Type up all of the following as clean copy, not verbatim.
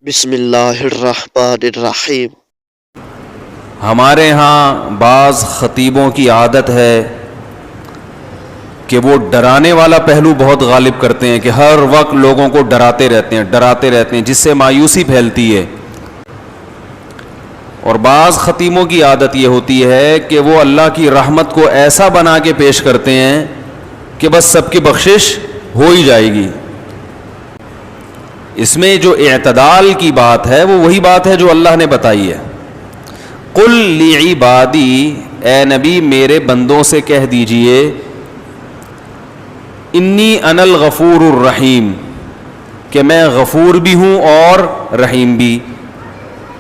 بسم اللہ الرحمن الرحیم۔ ہمارے ہاں بعض خطیبوں کی عادت ہے کہ وہ ڈرانے والا پہلو بہت غالب کرتے ہیں کہ ہر وقت لوگوں کو ڈراتے رہتے ہیں جس سے مایوسی پھیلتی ہے۔ اور بعض خطیبوں کی عادت یہ ہوتی ہے کہ وہ اللہ کی رحمت کو ایسا بنا کے پیش کرتے ہیں کہ بس سب کی بخشش ہو ہی جائے گی۔ اس میں جو اعتدال کی بات ہے وہ وہی بات ہے جو اللہ نے بتائی ہے۔ قل لعبادی، اے نبی میرے بندوں سے کہہ دیجئے، انی انا الغفور الرحیم، کہ میں غفور بھی ہوں اور رحیم بھی،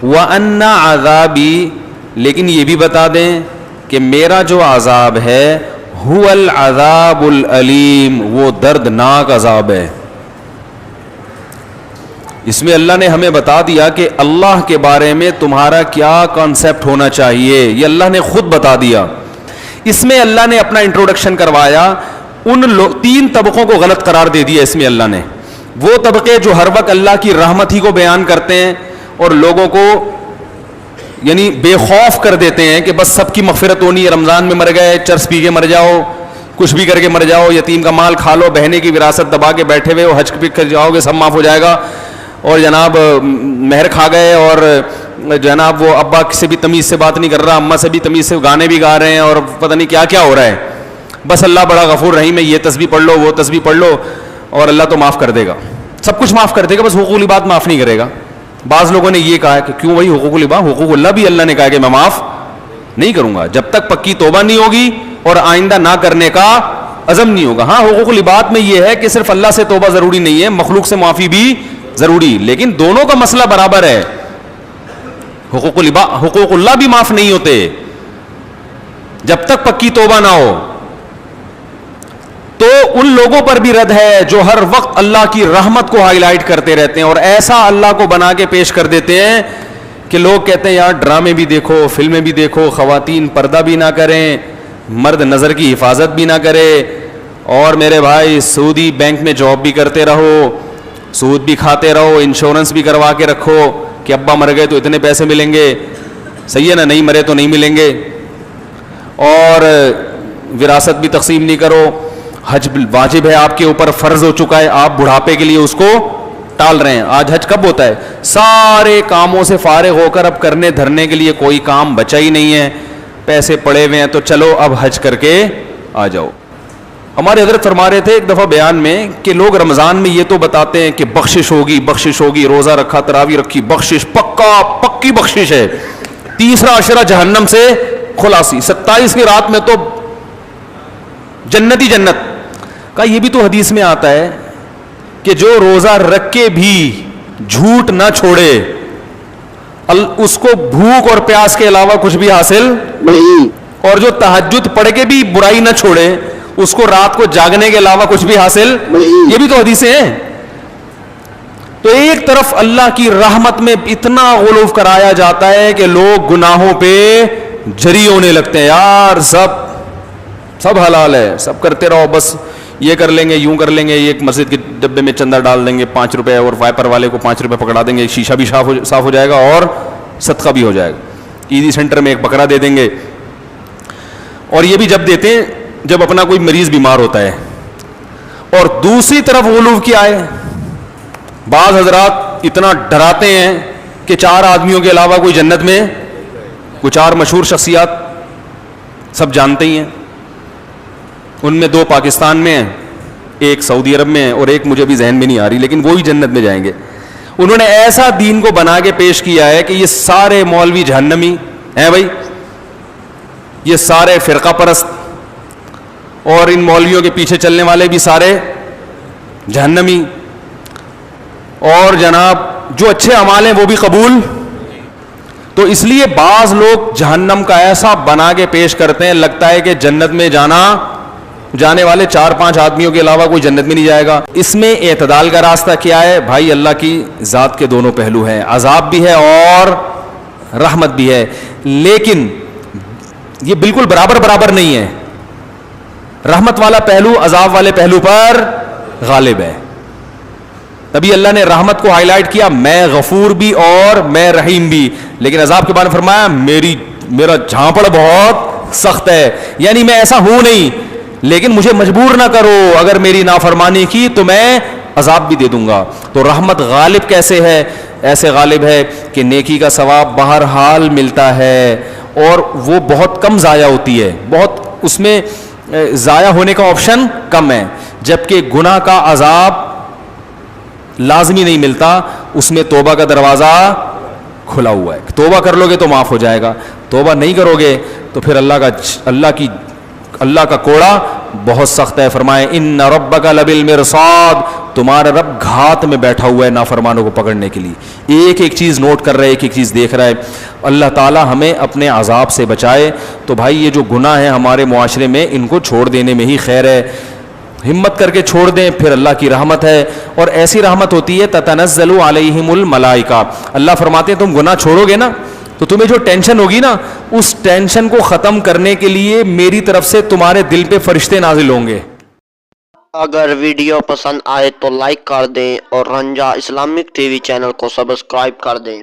وان عذابی، لیکن یہ بھی بتا دیں کہ میرا جو عذاب ہے هو العذاب العلیم، وہ دردناک عذاب ہے۔ اس میں اللہ نے ہمیں بتا دیا کہ اللہ کے بارے میں تمہارا کیا کانسیپٹ ہونا چاہیے، یہ اللہ نے خود بتا دیا۔ اس میں اللہ نے اپنا انٹروڈکشن کروایا، ان تین طبقوں کو غلط قرار دے دیا اس میں اللہ نے۔ وہ طبقے جو ہر وقت اللہ کی رحمت ہی کو بیان کرتے ہیں اور لوگوں کو یعنی بے خوف کر دیتے ہیں کہ بس سب کی مغفرت ہونی ہے، رمضان میں مر گئے، چرس پی کے مر جاؤ، کچھ بھی کر کے مر جاؤ، یتیم کا مال کھا لو، بہنے کی وراثت دبا کے بیٹھے ہوئے ہو، حج پہ کر جاؤ گے سب معاف ہو جائے گا، اور جناب مہر کھا گئے، اور جناب وہ ابا سے بھی تمیز سے بات نہیں کر رہا، اماں سے بھی تمیز سے گانے بھی گا رہے ہیں، اور پتہ نہیں کیا کیا ہو رہا ہے۔ بس اللہ بڑا غفور رحیم ہے، یہ تسبیح پڑھ لو وہ تسبیح پڑھ لو اور اللہ تو معاف کر دے گا، سب کچھ معاف کر دے گا، بس حقوق العباد معاف نہیں کرے گا۔ بعض لوگوں نے یہ کہا کہ کیوں بھائی حقوق العباد، حقوق اللہ بھی اللہ نے کہا کہ میں معاف نہیں کروں گا جب تک پکی توبہ نہیں ہوگی اور آئندہ نہ کرنے کا عزم نہیں ہوگا۔ ہاں حقوق العباد میں یہ ہے کہ صرف اللہ سے توبہ ضروری نہیں ہے، مخلوق سے معافی بھی ضروری، لیکن دونوں کا مسئلہ برابر ہے۔ حقوق اللہ بھی معاف نہیں ہوتے جب تک پکی توبہ نہ ہو۔ تو ان لوگوں پر بھی رد ہے جو ہر وقت اللہ کی رحمت کو ہائی لائٹ کرتے رہتے ہیں اور ایسا اللہ کو بنا کے پیش کر دیتے ہیں کہ لوگ کہتے ہیں یار ڈرامے بھی دیکھو، فلمیں بھی دیکھو، خواتین پردہ بھی نہ کریں، مرد نظر کی حفاظت بھی نہ کرے، اور میرے بھائی سعودی بینک میں جاب بھی کرتے رہو، سود بھی کھاتے رہو، انشورنس بھی کروا کے رکھو کہ ابا مر گئے تو اتنے پیسے ملیں گے، صحیح ہے نا، نہیں مرے تو نہیں ملیں گے، اور وراثت بھی تقسیم نہیں کرو، حج واجب ہے آپ کے اوپر، فرض ہو چکا ہے، آپ بڑھاپے کے لیے اس کو ٹال رہے ہیں۔ آج حج کب ہوتا ہے؟ سارے کاموں سے فارغ ہو کر اب کرنے دھرنے کے لیے کوئی کام بچا ہی نہیں ہے، پیسے پڑے ہوئے ہیں، تو چلو اب حج کر کے آ جاؤ۔ ہمارے حضرت فرما رہے تھے ایک دفعہ بیان میں کہ لوگ رمضان میں یہ تو بتاتے ہیں کہ بخشش ہوگی بخشش ہوگی، روزہ رکھا، تراویح رکھی، بخشش پکی بخشش ہے، تیسرا عشرہ جہنم سے خلاصی، 27 کی رات میں تو جنت ہی جنت کا۔ یہ بھی تو حدیث میں آتا ہے کہ جو روزہ رکھ کے بھی جھوٹ نہ چھوڑے اس کو بھوک اور پیاس کے علاوہ کچھ بھی حاصل نہیں، اور جو تہجد پڑھ کے بھی برائی نہ چھوڑے اس کو رات کو جاگنے کے علاوہ کچھ بھی حاصل نہیں۔ یہ بھی تو حدیثیں ہیں۔ تو ایک طرف اللہ کی رحمت میں اتنا غلو کرایا جاتا ہے کہ لوگ گناہوں پہ جری ہونے لگتے ہیں، یار سب حلال ہے، سب کرتے رہو، بس یہ کر لیں گے، یوں کر لیں گے، ایک مسجد کے ڈبے میں چندہ ڈال دیں گے 5 روپے، اور وائپر والے کو 5 روپے پکڑا دیں گے، شیشہ بھی صاف ہو جائے گا اور صدقہ بھی ہو جائے گا، ایزی سینٹر میں ایک بکرا دے دیں گے۔ اور یہ بھی جب دیتے ہیں جب اپنا کوئی مریض بیمار ہوتا ہے۔ اور دوسری طرف غلو کیا ہے، بعض حضرات اتنا ڈراتے ہیں کہ 4 آدمیوں کے علاوہ کوئی جنت میں، کوئی 4 مشہور شخصیات سب جانتے ہی ہیں، ان میں 2 پاکستان میں ہیں، ایک سعودی عرب میں ہے، اور ایک مجھے بھی ذہن میں نہیں آ رہی، لیکن وہی جنت میں جائیں گے۔ انہوں نے ایسا دین کو بنا کے پیش کیا ہے کہ یہ سارے مولوی جہنمی ہیں بھائی، یہ سارے فرقہ پرست اور ان مولویوں کے پیچھے چلنے والے بھی سارے جہنمی، اور جناب جو اچھے اعمال ہیں وہ بھی قبول۔ تو اس لیے بعض لوگ جہنم کا ایسا بنا کے پیش کرتے ہیں، لگتا ہے کہ جنت میں جانے والے 4-5 آدمیوں کے علاوہ کوئی جنت میں نہیں جائے گا۔ اس میں اعتدال کا راستہ کیا ہے بھائی؟ اللہ کی ذات کے دونوں پہلو ہیں، عذاب بھی ہے اور رحمت بھی ہے، لیکن یہ بالکل برابر نہیں ہے۔ رحمت والا پہلو عذاب والے پہلو پر غالب ہے۔ تبھی اللہ نے رحمت کو ہائی لائٹ کیا, میں غفور بھی اور میں رحیم بھی. لیکن عذاب کے بارے میں فرمایا میرا جھانپڑ بہت سخت ہے, یعنی میں ایسا ہوں نہیں لیکن مجھے مجبور نہ کرو, اگر میری نافرمانی کی تو میں عذاب بھی دے دوں گا. تو رحمت غالب کیسے ہے؟ ایسے غالب ہے کہ نیکی کا ثواب بہرحال ملتا ہے اور وہ بہت کم ضائع ہوتی ہے, بہت اس میں ضائع ہونے کا آپشن کم ہے, جبکہ گناہ کا عذاب لازمی نہیں ملتا, اس میں توبہ کا دروازہ کھلا ہوا ہے. توبہ کر لو گے تو معاف ہو جائے گا, توبہ نہیں کرو گے تو پھر اللہ کا کوڑا بہت سخت ہے. فرمائے ان ربک لبالمرصاد, تمہارا رب گھات میں بیٹھا ہوا ہے نافرمانوں کو پکڑنے کے لیے. ایک ایک چیز نوٹ کر رہا ہے, ایک ایک چیز دیکھ رہا ہے. اللہ تعالی ہمیں اپنے عذاب سے بچائے. تو بھائی یہ جو گناہ ہیں ہمارے معاشرے میں, ان کو چھوڑ دینے میں ہی خیر ہے. ہمت کر کے چھوڑ دیں, پھر اللہ کی رحمت ہے, اور ایسی رحمت ہوتی ہے تتنزل علیہم الملائکہ. اللہ فرماتے ہیں تم گناہ چھوڑو گے نا تو تمہیں جو ٹینشن ہوگی نا, اس ٹینشن کو ختم کرنے کے لیے میری طرف سے تمہارے دل پہ فرشتے نازل ہوں گے. اگر ویڈیو پسند آئے تو لائک کر دیں اور رنجا اسلامک ٹی وی چینل کو سبسکرائب کر دیں.